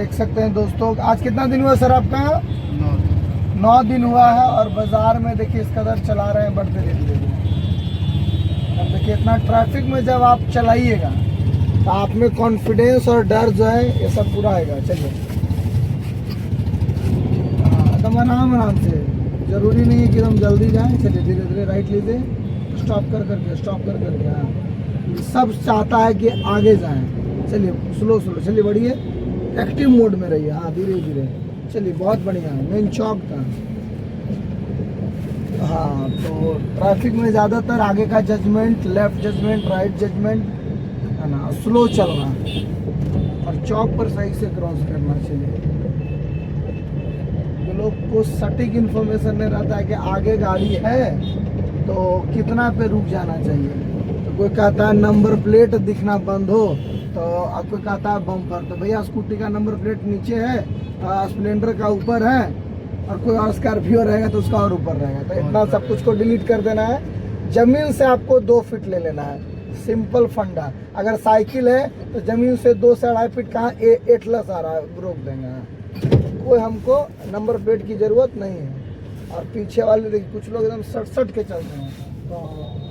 देख सकते हैं दोस्तों, आज कितना दिन हुआ सर आपका? 9 दिन हुआ है और बाजार में देखिए इस कदर चला रहे हैं बढ़ते धीरे धीरे। अब देखिए इतना ट्रैफिक में जब आप चलाइएगा तो आप में कॉन्फिडेंस और डर जो है ये सब पूरा आएगा। चलिए एकदम आराम से, जरूरी नहीं है कि एकदम जल्दी जाएं। चलिए धीरे धीरे राइट लीजिए, स्टॉप कर करके। हाँ, सब चाहता है कि आगे जाएं। चलिए स्लो, चलिए बढ़िए, एक्टिव मोड में रहिए। हाँ धीरे धीरे चलिए, बहुत बढ़िया। मेन चौक था। हाँ तो ट्रैफिक में ज़्यादातर आगे का judgment, left judgement, right judgment है ना, स्लो चलना और चौक पर सही से क्रॉस करना। चलिए लोग को सटीक इन्फॉर्मेशन नहीं रहता है कि आगे गाड़ी है तो कितना पे रुक जाना चाहिए। तो कोई कहता है नंबर प्लेट दिखना बंद हो, तो कोई कहता है बम्पर। तो भैया स्कूटी का नंबर प्लेट नीचे है, स्प्लेंडर का ऊपर है, और कोई और स्कॉर्पियो रहेगा तो उसका और ऊपर रहेगा। तो इतना सब कुछ को डिलीट कर देना है। जमीन से आपको 2 फीट ले लेना है, सिंपल फंडा। अगर साइकिल है तो जमीन से 2 से 2.5 फीट कहाँ एटलस आ रहा है, रोक देंगे। कोई हमको नंबर प्लेट की जरूरत नहीं है। और पीछे वाले देखिए कुछ लोग एकदम सट के चलते हैं, तो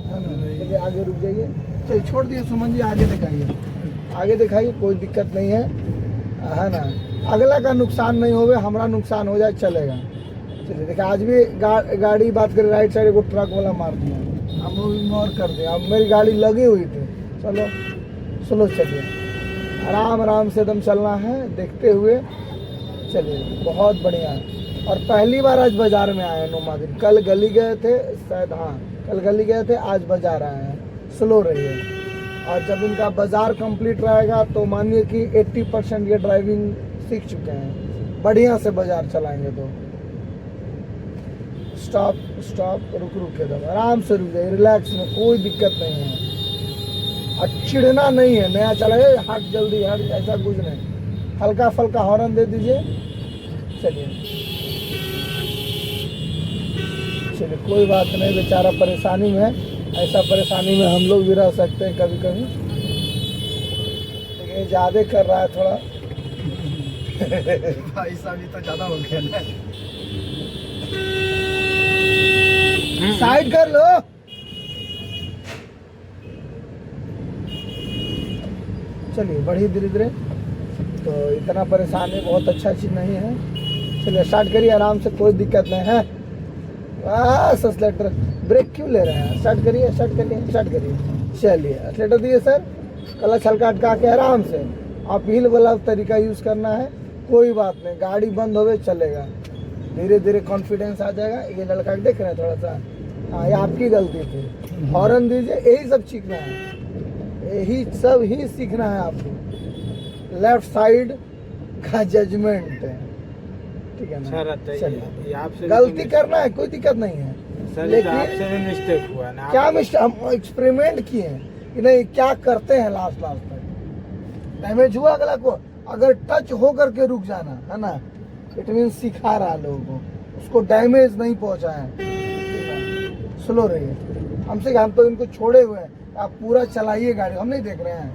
है ना। चलिए आगे रुक जाइए, चलिए छोड़ दिए सुमन जी, आगे दिखाइए, कोई दिक्कत नहीं है ना। अगला का नुकसान नहीं होवे, हमारा नुकसान हो जाए चलेगा। चलिए देखिए आज भी गाड़ी बात करें, राइट साइड को ट्रक वाला मार दिया, हम लोग इग्नोर कर दिया। अब मेरी गाड़ी लगी हुई थी, चलो स्लो चलिए, आराम से एकदम चलना है देखते हुए। चलिए बहुत बढ़िया। और पहली बार आज बाजार में आए हैं 9 दिन। कल गली गए थे शायद, हाँ कल गली गए थे, आज बाजार आए हैं। स्लो रहिए, और जब इनका बाजार कंप्लीट रहेगा तो मानिए कि 80% ये ड्राइविंग सीख चुके हैं, बढ़िया से बाजार चलाएंगे। तो स्टॉप रुक के दो, आराम से रुक जाइए, रिलैक्स में, कोई दिक्कत नहीं है। और चिढ़ना नहीं है, नया चलाए हट जल्दी हट, ऐसा कुछ नहीं। हल्का फल्का हॉर्न दे दीजिए। चलिए कोई बात नहीं, बेचारा परेशानी में है, ऐसा परेशानी में हम लोग भी रह सकते हैं कभी कभी, लेकिन ज़्यादा कर रहा है थोड़ा। भाई साहब तो ज़्यादा हो गया ना, साइड कर लो। चलिए बढ़िए धीरे धीरे, तो इतना परेशानी बहुत अच्छा चीज़ नहीं है। चलिए स्टार्ट करिए आराम से, कोई दिक्कत नहीं है। बस एक्सीलेटर, ब्रेक क्यों ले रहे हैं? स्टार्ट करिए। चलिए एक्सीलेटर दिए सर, क्लच हल्का अटका के आराम से। आप व्हील वाला तरीका यूज़ करना है, कोई बात नहीं, गाड़ी बंद होवे चलेगा। धीरे धीरे कॉन्फिडेंस आ जाएगा। ये लड़का देख रहे हैं थोड़ा सा, हाँ ये आपकी गलती थी। हॉर्न दीजिए, यही सब सीखना है, यही सब ही सीखना है आपको। लेफ्ट साइड का जजमेंट है, ठीक है ना। चलिए आपसे गलती करना है, कोई दिक्कत नहीं है सर, लेकिन आपसे भी मिस्टेक हुआ ना। क्या मिस्टेक? हम एक्सपेरिमेंट किए हैं कि नहीं, क्या करते हैं लास्ट तक। डैमेज हुआ अगला को, अगर टच हो करके रुक जाना है ना, इट मीन सिखा रहा लोगों को, उसको डैमेज नहीं पहुंचा है। स्लो रहिए, हमसे हम तो इनको छोड़े हुए हैं, आप पूरा चलाइए गाड़ी, हम नहीं देख रहे हैं।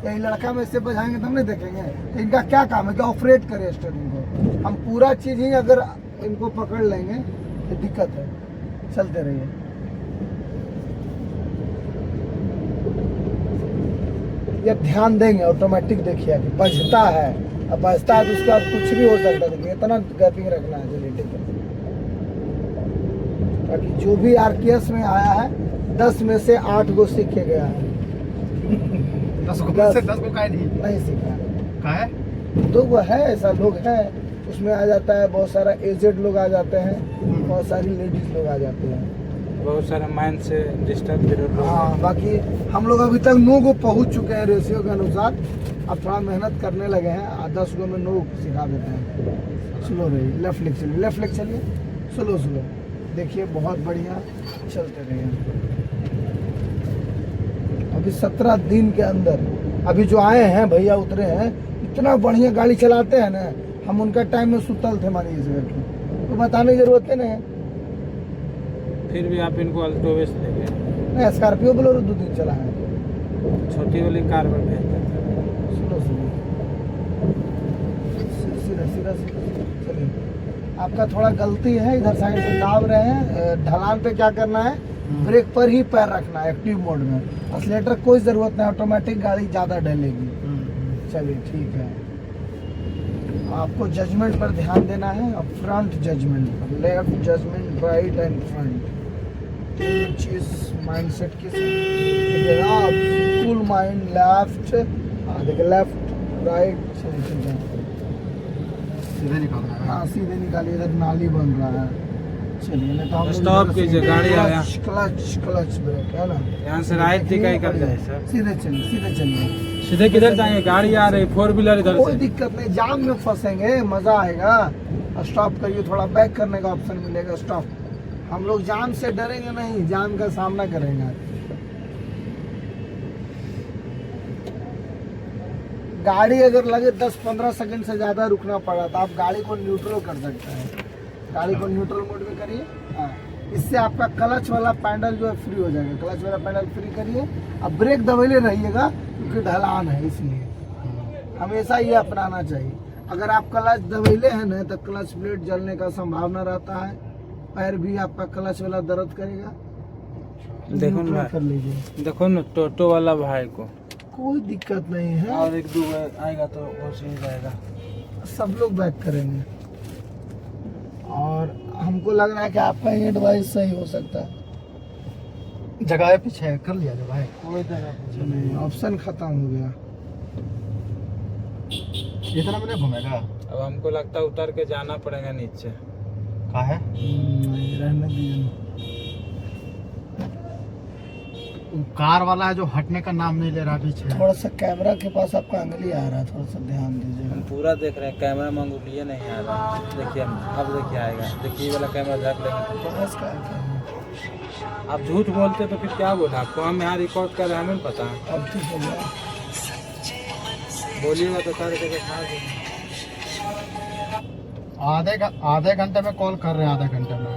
यही लड़का में से बजाएंगे तो हम नहीं देखेंगे। तो इनका क्या काम है कि ऑपरेट करे स्टीयरिंग को। हम पूरा चीज़ ही अगर इनको पकड़ लेंगे तो दिक्कत है। चलते रहिए, ये ध्यान देंगे। ऑटोमेटिक देखिए कि बजता है, अब बजता है तो उसके बाद कुछ भी हो सकता है। देखिए इतना गैपिंग रखना है। चलिए ठीक है, ताकि जो भी RKS में आया है 10 में से 8 को सीख के गया है। 10 को नहीं सीखा है, तो वो है, ऐसा लोग हैं उसमें आ जाता है। बहुत सारा एजेड लोग आ जाते हैं, बहुत सारी लेडीज लोग आ जाते हैं, बहुत सारा माइंड से डिस्टर्ब भी लोग। हाँ बाकी हम लोग अभी तक 9 को पहुँच चुके हैं रेशियो के अनुसार। अब थोड़ा मेहनत करने लगे हैं, 10 को में 9 सिखा देते हैं। स्लो रहिए, लेफ्ट लेग चलिए, स्लो देखिए, बहुत बढ़िया चलते रहिए। अभी 17 दिन के अंदर अभी जो आए हैं भैया उतरे हैं, इतना बढ़िया गाड़ी चलाते हैं ना। हम उनका टाइम में सुतल थे मानिए इस घर की, तो बताने की जरूरत नहीं है। फिर भी आप इनको अल्टो वेस्ट ले गए? नहीं, स्कॉर्पियो बोलेरो 2 दिन चला है, छोटी वाली कार में भेज देते। सीधा सीधा। चलिए, आपका थोड़ा गलती है, इधर साइड से दाब रहे हैं। ढलान पे क्या करना है, ब्रेक पर ही पैर रखना है एक्टिव मोड में। एक्सीलेटर कोई ज़रूरत नहीं, ऑटोमेटिक गाड़ी ज़्यादा डलेगी। चलिए ठीक है, आपको जजमेंट पर ध्यान देना है। अब front judgement, left judgement, right and front, तीन चीज माइंडसेट की देखिए आप। फुल माइंड लेफ्ट, देखिए लेफ्ट राइट। चलिए ठीक है, सीधे निकालना है। हाँ सीधे निकालिए, इधर नाली बन रहा है। चलिए नहीं तो हम लोग स्टॉप इधर से कीजिए, गाड़ी आया। क्लच ब्रेक है ना, यहाँ से राइट दिखाई कर जाए सर। सीधे चलिए, सीधे चलिए। सीधे किधर जाएंगे, गाड़ी आ रही, 4 व्हीलर इधर कोई से। दिक्कत नहीं, जाम में फंसेंगे, मजा आएगा। स्टॉप करिए, थोड़ा बैक करने का ऑप्शन मिलेगा। स्टॉप, हम लोग जाम से डरेंगे नहीं, जाम का सामना करेंगे। गाड़ी अगर लगे 10-15 सेकंड से ज्यादा रुकना पड़ा तो आप गाड़ी को न्यूट्रल कर सकते हैं। गाड़ी को न्यूट्रल मोड में करिए। हाँ, इससे आपका क्लच वाला पैडल जो है फ्री हो जाएगा। क्लच वाला पैडल फ्री करिए। अब ब्रेक दबेले रहिएगा क्योंकि ढलान है, इसलिए हमेशा ये अपनाना चाहिए। अगर आप क्लच दबेले हैं ना तो क्लच प्लेट जलने का संभावना रहता है, पैर भी आपका क्लच वाला दर्द करेगा। देखो ना, कर लीजिए, देखो ना टोटो वाला भाई को, कोई दिक्कत नहीं है। और 1-2 आएगा तो वो सही जाएगा। सब लोग बैक करेंगे और हमको लग रहा है कि आपका एडवाइस सही हो सकता है। जगह पीछे कर लिया जो भाई। कोई जगह पीछे नहीं, ऑप्शन खत्म हो गया। इतना में नहीं घूमेगा। अब हमको लगता है उतर के जाना पड़ेगा नीचे। कहाँ है? नहीं, रहने दीजिए। वो कार वाला है जो हटने का नाम नहीं ले रहा पीछे। थोड़ा सा कैमरा के पास आपका अंगली आ रहा है, थोड़ा सा ध्यान हम दीजिए। पूरा देख रहे हैं, कैमरा में अंगुलियाँ नहीं आ रहा। देखिए अब देखिए आएगा, देखिए ये वाला कैमरा रख लेंगे। बहस का क्या? आप झूठ बोलते तो फिर क्या बोला आपको, हम यहाँ रिकॉर्ड कर रहे हैं, हमें पता है। अब ठीक हो गया। बोलिएगा तो करके दिखा देंगे। आधे घंटे में कॉल कर रहे हैं, आधे घंटे में।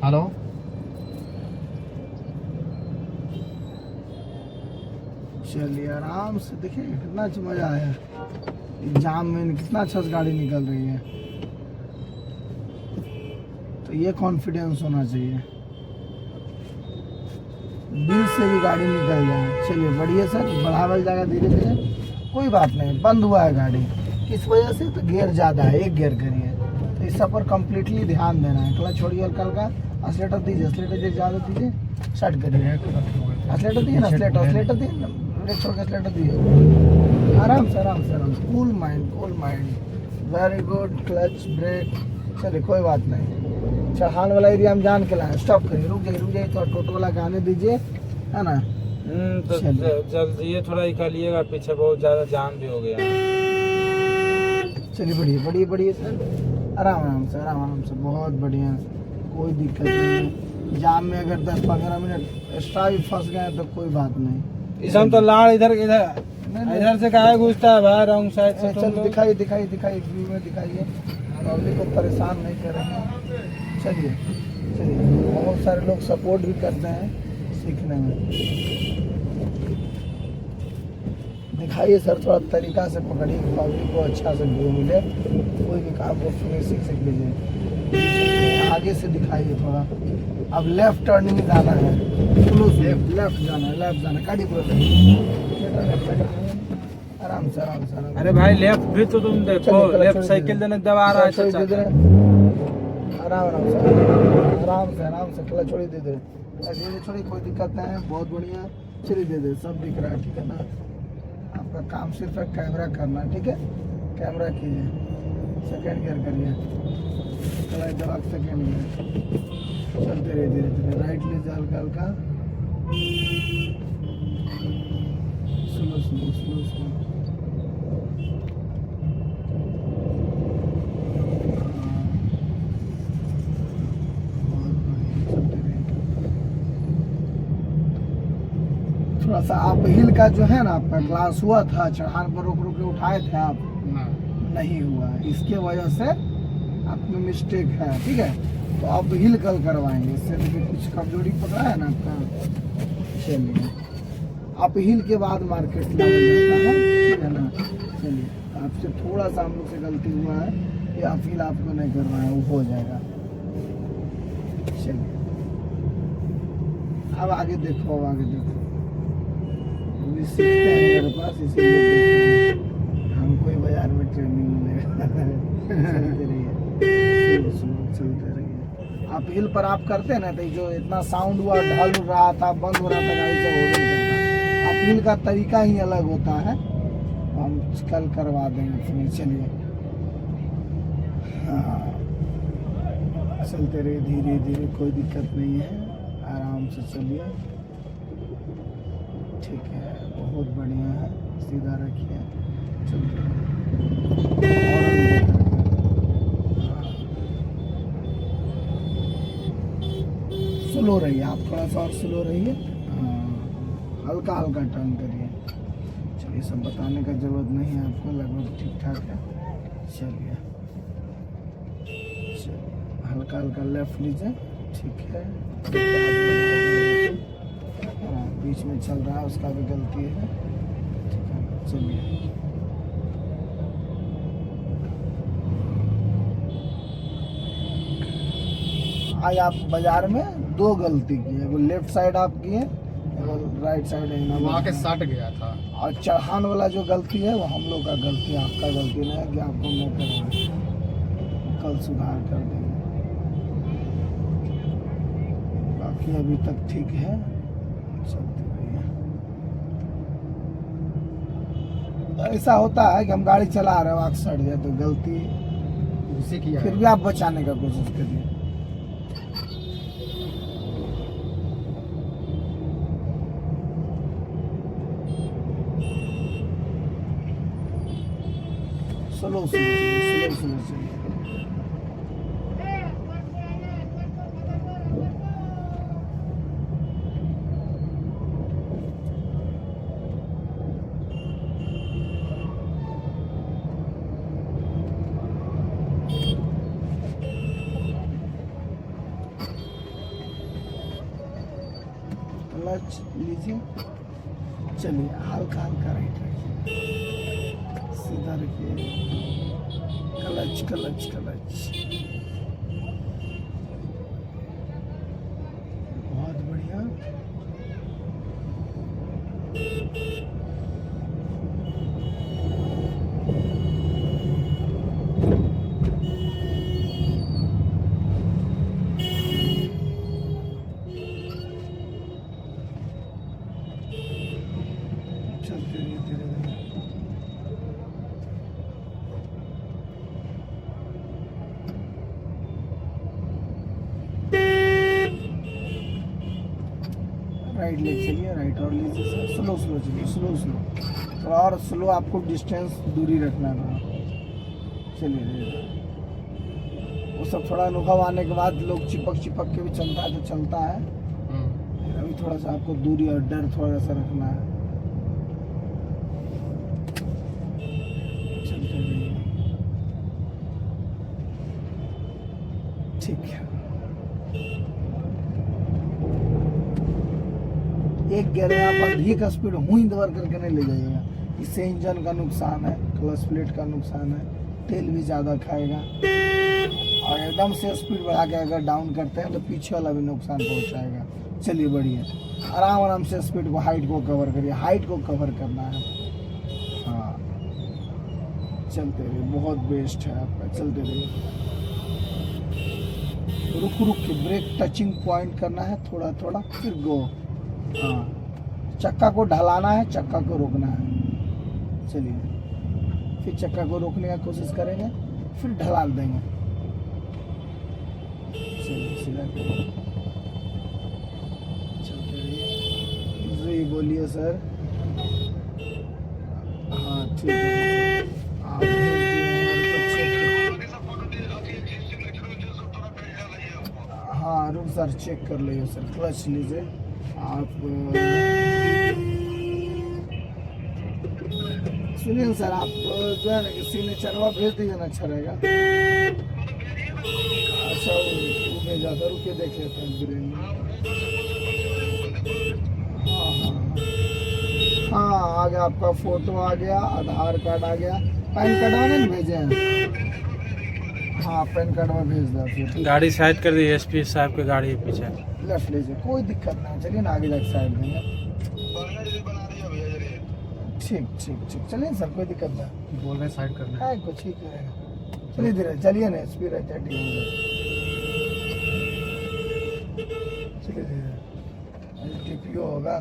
हेलो, चलिए आराम से देखिए, कितना अच्छा मजा आया। जाम में कितना अच्छा से गाड़ी निकल रही है, तो ये कॉन्फिडेंस होना चाहिए, दिल से भी गाड़ी निकल जाए। चलिए बढ़िया सर, बढ़ावल जाएगा धीरे धीरे, कोई बात नहीं। बंद हुआ है गाड़ी, किस वजह से? तो गियर ज़्यादा है, एक गियर करिए। तो इस सब पर कम्प्लीटली ध्यान देना है। क्लच छोड़िए हल्का हल्का, एक्सीलेटर दीजिए, एक्सीलेटर ज़्यादा दीजिए, स्टार्ट करिए। एक्सीलेटर दिए ना, एक्सीलेटर दिए ना, ब्रेक छोड़ के एक्सीलेटर दिए। आराम से आराम से आराम से, cool mind, very good. Clutch brake, चलिए कोई बात नहीं। चढ़ान वाला एरिया हम जान के लाए। स्टॉप करिए, रुक जाइए, तो टोटो वाला गाने दीजिए, है ना। तो जल्दी ये थोड़ा निकालिएगा, पीछे बहुत ज़्यादा जाम भी हो गया। चलिए बढ़िए सर, आराम से, बहुत बढ़िया, कोई दिक्कत नहीं है। जाम में अगर 10-15 मिनट एक्स्ट्रा भी फंस गए तो कोई बात नहीं। इस हम तो लाड़ इधर से कहाँ घुसता है भाई, रॉन्ग साइड से। चल दिखाइए व्यू में दिखाइए, पब्लिक को परेशान नहीं करेंगे। चलिए बहुत सारे लोग सपोर्ट भी करते हैं सीखने में। दिखाइए सर, थोड़ा तरीका से पकड़िए, पब्लिक को अच्छा से व्यू मिले, कोई भी काम को फिनिशिंग से कीजिए। आगे से दिखाइए थोड़ा। अब लेफ्ट टर्निंग जाना है, लेफ्ट जाना है, गाड़ी पूरा आराम से। अरे भाई लेफ्ट भी तो तुम देखो, लेफ्ट साइकिल देने दबा रहा है। आराम से क्लच छोड़ी दे दे, छोड़ी, कोई दिक्कत नहीं है, बहुत बढ़िया। चलिए दे सब दिख रहा है, ठीक है ना। आपका काम सिर्फ एक कैमरा करना, ठीक है। कैमरा कीजिए, सेकेंड गियर करिए, क्लच दबा सेकेंड गियर, चलते रहिए धीरे, राइट लीजिए हल्का हल्का, स्लो। थोड़ा सा आप हिल का जो है ना, आपका क्लास हुआ था, चढ़ान पर रोक के उठाए थे आप, नहीं हुआ, इसके वजह से आप में मिस्टेक है, ठीक है। तो आप हिल कल करवाएंगे, इससे देखिए कुछ कमजोरी पकड़ा है ना आपका। चलिए आप हिल के बाद मार्केट लेवल जाता है, ठीक है ना। चलिए आपसे थोड़ा सा हम लोग से गलती हुआ है, या फील आपको नहीं करना है, वो हो जाएगा। चलिए अब आगे देखो, अब आगे देखो, अभी सीखते हैं मेरे पास, इसीलिए देखते हैं। हमको ही बाजार में ट्रेनिंग मिलेगा। चलते रहिए, चलते रहिए। आप हिल पर आप करते हैं ना, तो जो इतना साउंड हुआ, ढल रहा था, बंद हो रहा था, गाड़ी से हो नहीं करता। आप हिल का तरीका ही अलग होता है, हम कल करवा देंगे फिर। चलिए हाँ, चलते रहिए धीरे धीरे, कोई दिक्कत नहीं है, आराम से चलिए। ठीक है, बहुत बढ़िया है, सीधा रखिए, चलते रहिए। स्लो रहिए, आप थोड़ा सा और स्लो रहिए, हल्का हल्का टर्न करिए। चलिए, सब बताने का जरूरत नहीं है आपको, लगभग ठीक ठाक है। चलिए हल्का हल्का लेफ्ट लीजिए, ठीक है। हाँ, बीच में चल रहा है, उसका भी गलती है, ठीक है। चलिए आज आप बाजार में दो गलती की है, वो लेफ्ट साइड आप किए, राइट साइड है वहाँ के सट गया था। और चढ़ान वाला जो गलती है वो हम लोग का गलती है, आपका गलती नहीं है कि आपको नहीं करना है, कल सुधार कर देंगे। बाकी अभी तक ठीक है, चलते रहिए। ऐसा होता है कि हम गाड़ी चला रहे हो, आग सट जाए तो गलती उसी की फिर भी आप बचाने का कोशिश करिए। स्लो स्लो चलिए, स्लो स्लो चलिए। क्लच लीजिए, चलिए हल्का हल्का राइट रखिए, सीधा रखिए, क्लच क्लच क्लच, बहुत बढ़िया। चलते रहिए धीरे धीरे। राइट लेग चलिए, राइट और लीजिए सर, स्लो स्लो चलिए, स्लो स्लो, थोड़ा और स्लो, आपको डिस्टेंस दूरी रखना है। चलिए धीरे, वो सब थोड़ा अनुभव आने के बाद लोग चिपक चिपक के भी चलता है तो चलता है, अभी थोड़ा सा आपको दूरी और डर थोड़ा सा रखना है। चलते रहिए, ठीक है। एक गियर में आप अधिक स्पीड हुई दबर करके नहीं ले जाइएगा, इससे इंजन का नुकसान है, क्लच प्लेट का नुकसान है, तेल भी ज़्यादा खाएगा, और एकदम से स्पीड बढ़ा के अगर डाउन करते हैं तो पीछे वाला भी नुकसान पहुंचाएगा। चलिए बढ़िया, आराम आराम से स्पीड को, हाइट को कवर करिए, हाइट को कवर करना है। हाँ चलते रहिए, बहुत बेस्ट है आपका, चलते रहिए। रुक रुक के ब्रेक टचिंग पॉइंट करना है, थोड़ा थोड़ा, फिर गो। हाँ, चक्का को ढलाना है, चक्का को रोकना है। चलिए, फिर चक्का को रोकने का कोशिश करेंगे, फिर ढलाल देंगे। चलिए सीधा चलते रहिए, जी बोलिए सर। हाँ ठीक है, आप भेज दिए, हाँ रुक सर, चेक कर लीजिए सर, क्लच लीजिए आप। सुनिए सर, आप जो है ना कि सिग्नेचरवा भेज दीजिए ना, अच्छा रहेगा। अच्छा वो भेजा था, रुके देख लेते हैं ब्रेन में। हाँ हाँ हाँ आ गया, आपका फोटो आ गया, आधार कार्ड आ गया, पैन कार्ड वाले ने भेजे हैं। हाँ पैन कार्ड में भेज दो फिर। गाड़ी साइड कर दी, एसपी साहब की गाड़ी है पीछे। लेफ्ट लीजिए, कोई दिक्कत नहीं, चलिए ना आगे जाके साइड देंगे। ठीक ठीक ठीक, चलिए सर कोई दिक्कत नहीं बोल रहे साइड करना है, कुछ ठीक रहेगा। चलिए धीरे चलिए ना, एसपी रहते हैं चलिए धीरे, टीपीओ होगा।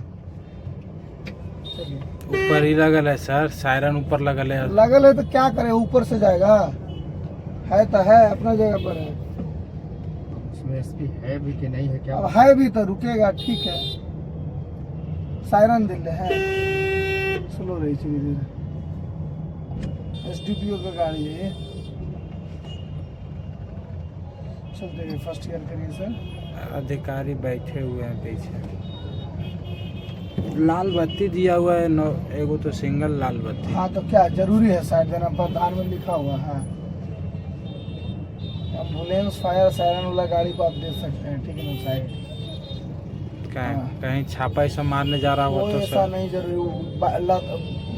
चलिए ऊपर ही लगल है सर, सायरन ऊपर लगल है। लगल है तो क्या करे, ऊपर से जाएगा, है तो है अपना जगह पर है। इसमें एसपी है भी कि नहीं है क्या? अब है भी तो रुकेगा, ठीक है। सायरन दिल है, स्लो रही चलिए धीरे। एसडीपीओ का गाड़ी है ये। चलते गए, फर्स्ट ईयर करिए सर। अधिकारी बैठे हुए हैं पीछे। लाल बत्ती दिया हुआ है, एगो तो सिंगल लाल बत्ती। हाँ तो क्या जरूरी है साइड देना, प्रधान में लिखा हुआ है। एम्बुलेंस फायर सायरन वाला गाड़ी को आप दे सकते हैं, ठीक है ना साइड। कहीं छापा ऐसा मारने जा रहा कोई हो तो ऐसा सर नहीं जरूरी,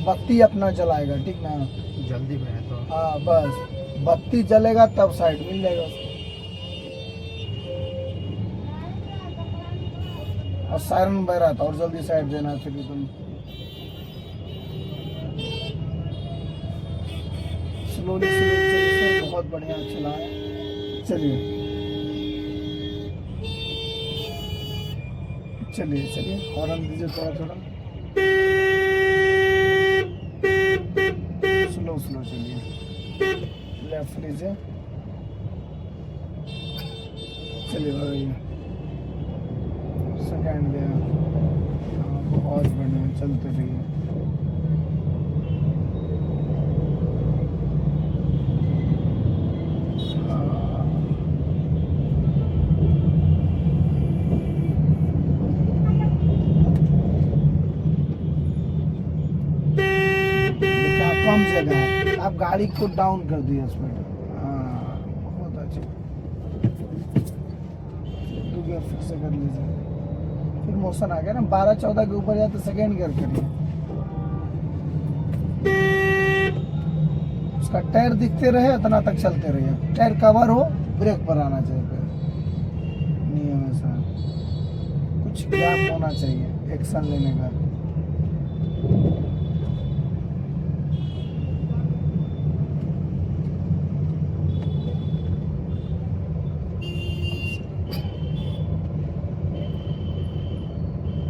बत्ती अपना जलाएगा, ठीक ना। जल्दी में है तो हाँ बस बत्ती जलेगा तब साइड मिल जाएगा उसको। और सायरन बह रहा था और जल्दी साइड देना फिर तुम। स्लोली चलिए, बहुत बढ़िया चला है। चलिए चलिए चलिए, हॉर्न दीजिए थोड़ा थोड़ा, स्लो स्लो चलिए। लेफ्ट लीजिए, चलिए भैया सेकेंड दिया। बहुत बढ़िया, चलते रहिए। कम जगह है, आप गाड़ी को डाउन कर दिए स्पीड। हाँ बहुत अच्छा, दो गियर फिर से कर लीजिए। फिर मोशन आ गया ना, 12-14 के ऊपर जाए तो सेकेंड गियर करिए। उसका टायर दिखते रहे उतना तक चलते रहिए, टायर कवर हो, ब्रेक पर आना चाहिए। फिर नियम ऐसा, कुछ गैप होना चाहिए एक्शन लेने का।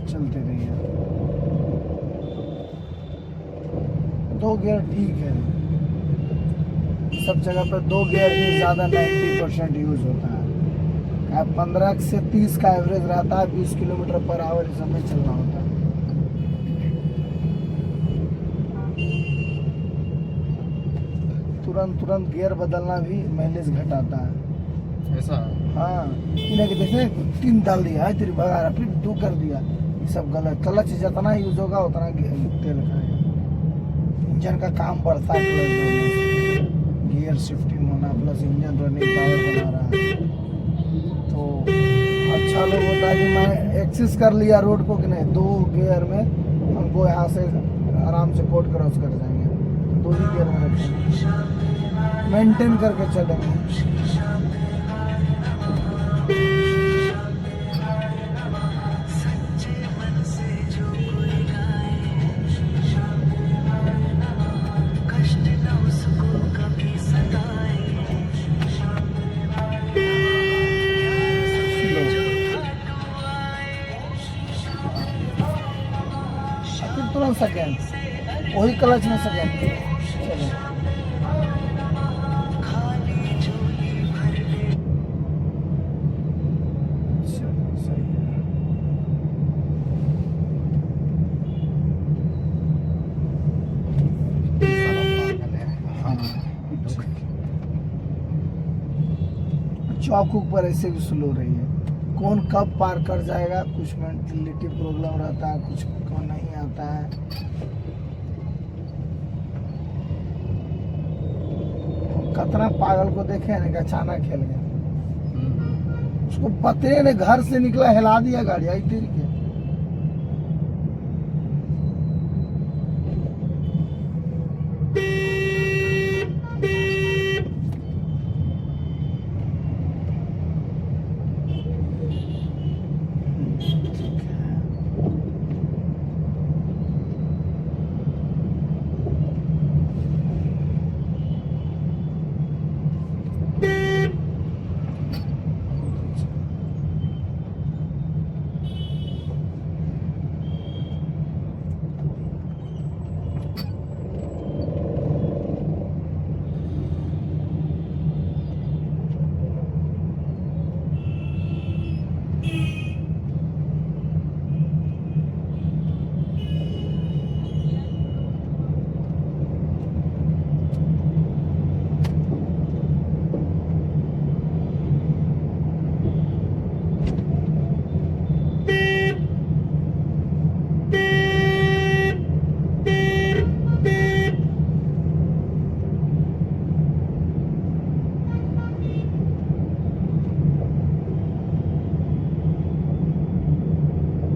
चलते रहिए, 2 गियर ठीक है, सब जगह पर 2 गियर ही ज़्यादा 90% यूज होता है। 15 से 30 का एवरेज रहता है, 20 किलोमीटर पर आवर इस समय चलना होता है। तुरंत गियर बदलना भी माइलेज घटाता है। ऐसा? हाँ इन्हें देखे 3 डाल दिया है, तेरी भगा रहा, फिर 2 कर दिया, ये सब गलत। क्लच जितना यूज होगा उतना तेल खाएगा। इंजन का काम बढ़ता है क्लच दबाने से, गियर शिफ्टिंग होना प्लस इंजन रनिंग पावर बना रहा है। तो अच्छा लोग होता है कि मैं एक्सेस कर लिया रोड को कि नहीं, 2 गियर में हमको यहाँ से आराम से कोर्ट क्रॉस कर जाएंगे, 2 ही गियर में रखेंगे, मेंटेन करके चलेंगे। तुरंत सेकेंड, वही क्लच में सेकेंड। चलो चौक पर ऐसे भी स्लो रही है, कौन कब पार कर जाएगा, कुछ मेंटलिटी प्रॉब्लम रहता है, कुछ को नहीं आता है। कितना पागल को देखे ना, अचानक खेल गया, उसको पते ने घर से निकला, हिला दिया गाड़ी आई तेरी के।